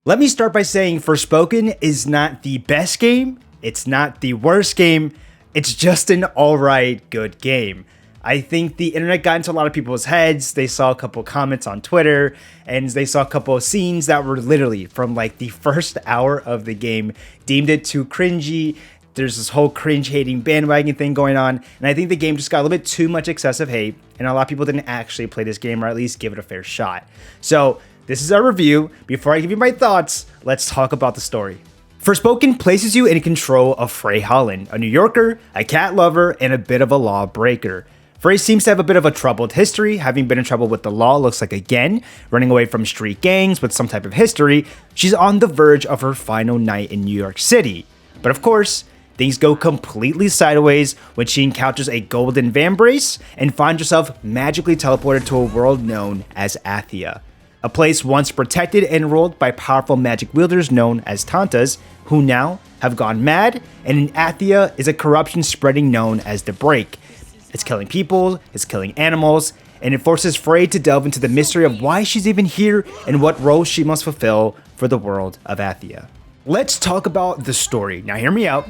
Let me start by saying Forspoken is not the best game, it's not the worst game, it's just an alright good game. I think the internet got into a lot of people's heads. They saw a couple comments on Twitter and they saw a couple of scenes that were literally from like the first hour of the game, deemed it too cringy. There's this whole cringe hating bandwagon thing going on, and I think the game just got a little bit too much excessive hate, and a lot of people didn't actually play this game or at least give it a fair shot. So this is our review. Before I give you my thoughts, let's talk about the story. Forspoken places you in control of Frey Holland, a New Yorker, a cat lover, and a bit of a lawbreaker. Frey seems to have a bit of a troubled history, having been in trouble with the law looks like again, running away from street gangs with some type of history. She's on the verge of her final night in New York City. But of course, things go completely sideways when she encounters a golden vambrace and finds herself magically teleported to a world known as Athia. A place once protected and ruled by powerful magic wielders known as Tantas, who now have gone mad, and in Athia is a corruption spreading known as the Break. It's killing people, it's killing animals, and it forces Frey to delve into the mystery of why she's even here and what role she must fulfill for the world of Athia. Let's talk about the story. Now hear me out.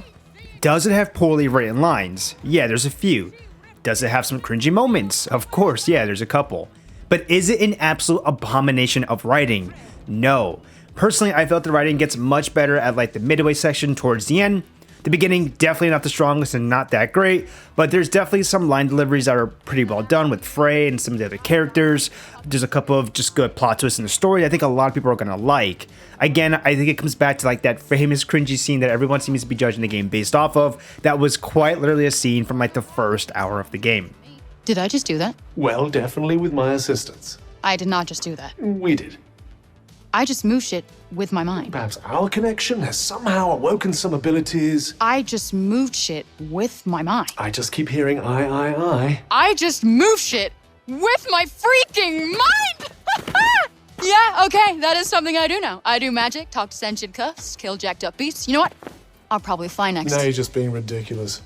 Does it have poorly written lines? Yeah, there's a few. Does it have some cringy moments? Of course, yeah, there's a couple. But is it an absolute abomination of writing? No. Personally, I felt the writing gets much better at like the midway section towards the end. The beginning, definitely not the strongest and not that great, but there's definitely some line deliveries that are pretty well done with Frey and some of the other characters. There's a couple of just good plot twists in the story I think a lot of people are gonna like. Again, I think it comes back to like that famous cringy scene that everyone seems to be judging the game based off of. That was quite literally a scene from like the first hour of the game. Did I just do that? Well, definitely with my assistance. I did not just do that. We did. I just moved shit with my mind. Perhaps our connection has somehow awoken some abilities. I just moved shit with my mind. I just keep hearing I. I just moved shit with my freaking mind! Yeah, okay, that is something I do now. I do magic, talk to sentient cuffs, kill jacked up beasts. You know what? I'll probably fly next. Now you're just being ridiculous.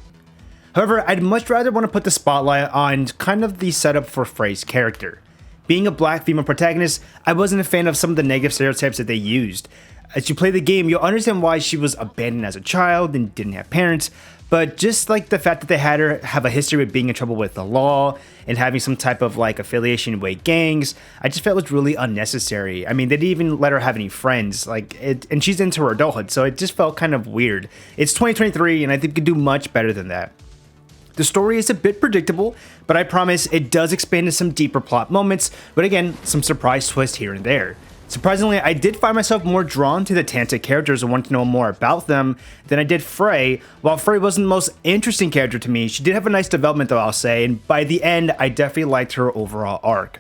However, I'd much rather want to put the spotlight on kind of the setup for Frey's character. Being a black female protagonist, I wasn't a fan of some of the negative stereotypes that they used. As you play the game, you'll understand why she was abandoned as a child and didn't have parents, but just like the fact that they had her have a history with being in trouble with the law and having some type of like affiliation with gangs, I just felt was really unnecessary. I mean, they didn't even let her have any friends, and she's into her adulthood, so it just felt kind of weird. It's 2023, and I think we could do much better than that. The story is a bit predictable, but I promise it does expand into some deeper plot moments, but again, some surprise twists here and there. Surprisingly, I did find myself more drawn to the Tantic characters and wanted to know more about them than I did Frey. While Frey wasn't the most interesting character to me, she did have a nice development though, I'll say, and by the end, I definitely liked her overall arc.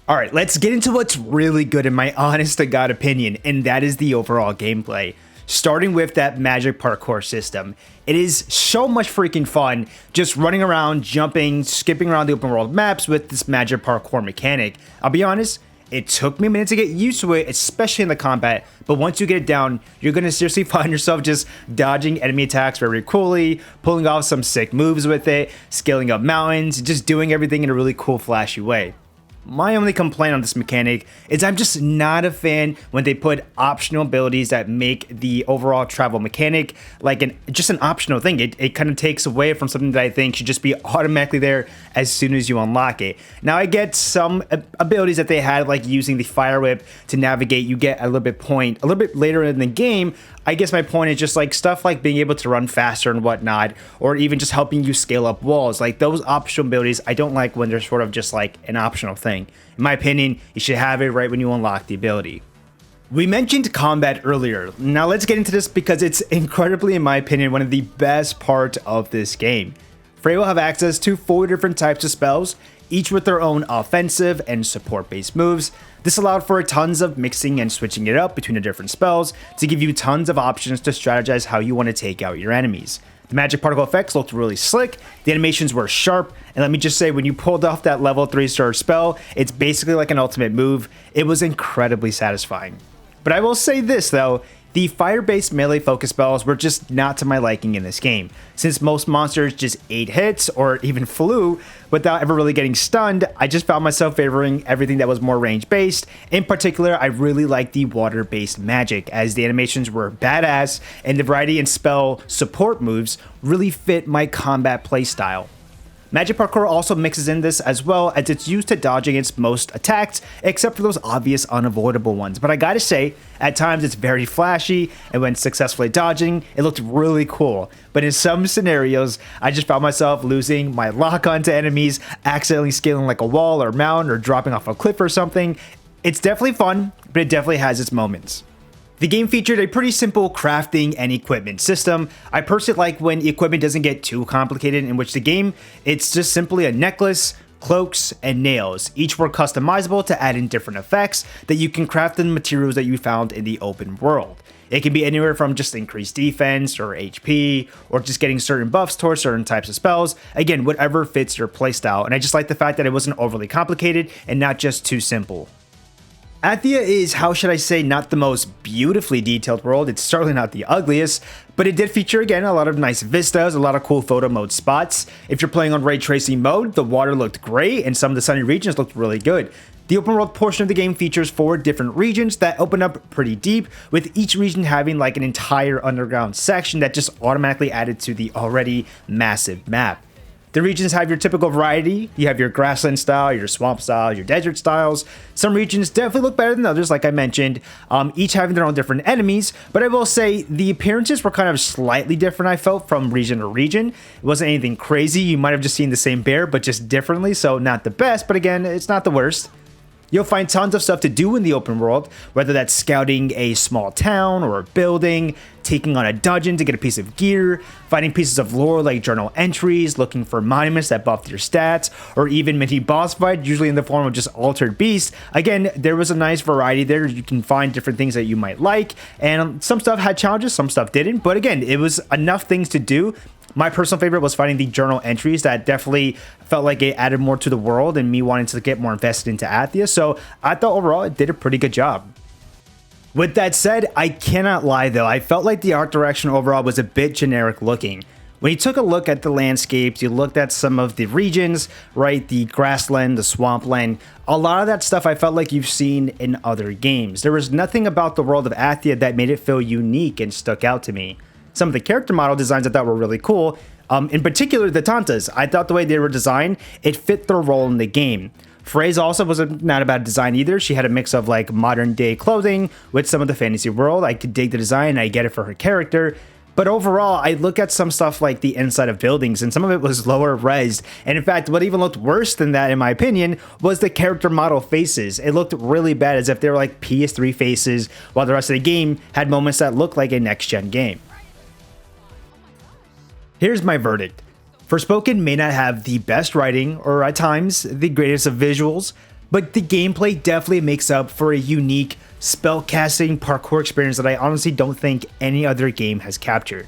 Alright, let's get into what's really good in my honest to God opinion, and that is the overall gameplay. Starting with that magic parkour system. It is so much freaking fun just running around, jumping, skipping around the open world maps with this magic parkour mechanic. I'll be honest, it took me a minute to get used to it, especially in the combat, but once you get it down, you're gonna seriously find yourself just dodging enemy attacks very coolly, pulling off some sick moves with it, scaling up mountains, just doing everything in a really cool, flashy way. My only complaint on this mechanic is I'm just not a fan when they put optional abilities that make the overall travel mechanic like just an optional thing. It kind of takes away from something that I think should just be automatically there as soon as you unlock it. Now I get some abilities that they had, like using the fire whip to navigate. You get a little bit later in the game. I guess my point is just like stuff like being able to run faster and whatnot, or even just helping you scale up walls. Like those optional abilities, I don't like when they're sort of just like an optional thing. In my opinion, you should have it right when you unlock the ability. We mentioned combat earlier. Now let's get into this because it's incredibly, in my opinion, one of the best parts of this game. Frey will have access to 4 different types of spells, each with their own offensive and support-based moves. This allowed for tons of mixing and switching it up between the different spells to give you tons of options to strategize how you want to take out your enemies. The magic particle effects looked really slick, the animations were sharp, and let me just say, when you pulled off that level 3-star spell, it's basically like an ultimate move. It was incredibly satisfying. But I will say this though, The fire-based melee focus spells were just not to my liking in this game, since most monsters just ate hits or even flew without ever really getting stunned. I just found myself favoring everything that was more range-based. In particular, I really liked the water-based magic, as the animations were badass and the variety in spell support moves really fit my combat playstyle. Magic parkour also mixes in this as well, as it's used to dodge against most attacks, except for those obvious unavoidable ones. But I gotta say, at times it's very flashy, and when successfully dodging, it looked really cool. But in some scenarios, I just found myself losing my lock onto enemies, accidentally scaling like a wall or mountain, or dropping off a cliff or something. It's definitely fun, but it definitely has its moments. The game featured a pretty simple crafting and equipment system. I personally like when equipment doesn't get too complicated, in which the game, it's just simply a necklace, cloaks, and nails. Each were customizable to add in different effects that you can craft in the materials that you found in the open world. It can be anywhere from just increased defense or HP, or just getting certain buffs towards certain types of spells. Again, whatever fits your playstyle, and I just like the fact that it wasn't overly complicated and not just too simple. Athia is, how should I say, not the most beautifully detailed world. It's certainly not the ugliest, but it did feature, again, a lot of nice vistas, a lot of cool photo mode spots. If you're playing on ray tracing mode, the water looked great and some of the sunny regions looked really good. The open world portion of the game features 4 different regions that open up pretty deep, with each region having like an entire underground section that just automatically added to the already massive map. The regions have your typical variety. You have your grassland style, your swamp style, your desert styles. Some regions definitely look better than others, like I mentioned, each having their own different enemies, but I will say the appearances were kind of slightly different, I felt, from region to region. It wasn't anything crazy. You might have just seen the same bear, but just differently, so not the best, but again, it's not the worst. You'll find tons of stuff to do in the open world, whether that's scouting a small town or a building, taking on a dungeon to get a piece of gear, finding pieces of lore like journal entries, looking for monuments that buff your stats, or even mini boss fights, usually in the form of just altered beasts. Again, there was a nice variety there. You can find different things that you might like, and some stuff had challenges, some stuff didn't, but again, it was enough things to do. My personal favorite was finding the journal entries that definitely felt like it added more to the world and me wanting to get more invested into Athia, so I thought overall it did a pretty good job. With that said, I cannot lie though, I felt like the art direction overall was a bit generic looking. When you took a look at the landscapes, you looked at some of the regions, right, the grassland, the swampland, a lot of that stuff I felt like you've seen in other games. There was nothing about the world of Athia that made it feel unique and stuck out to me. Some of the character model designs I thought were really cool. In particular, the Tantas. I thought the way they were designed, it fit their role in the game. Frey's also was not a bad design either. She had a mix of like modern day clothing with some of the fantasy world. I could dig the design, I get it for her character. But overall, I look at some stuff like the inside of buildings, and some of it was lower res. And in fact, what even looked worse than that, in my opinion, was the character model faces. It looked really bad, as if they were like PS3 faces, while the rest of the game had moments that looked like a next-gen game. Here's my verdict. Forspoken may not have the best writing, or at times, the greatest of visuals, but the gameplay definitely makes up for a unique spellcasting parkour experience that I honestly don't think any other game has captured.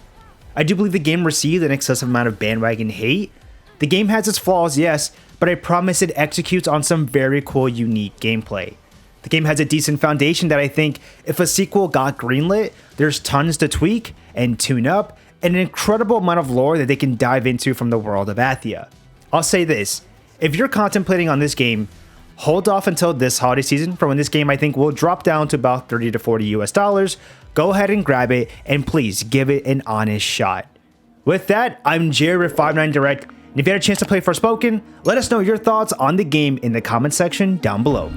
I do believe the game received an excessive amount of bandwagon hate. The game has its flaws, yes, but I promise it executes on some very cool, unique gameplay. The game has a decent foundation that I think if a sequel got greenlit, there's tons to tweak and tune up, and an incredible amount of lore that they can dive into from the world of Athia. I'll say this, if you're contemplating on this game, hold off until this holiday season for when this game I think will drop down to about $30 to $40 US. Go ahead and grab it, and please give it an honest shot. With that, I'm Jared with 59 Direct, and if you had a chance to play Forspoken, let us know your thoughts on the game in the comment section down below.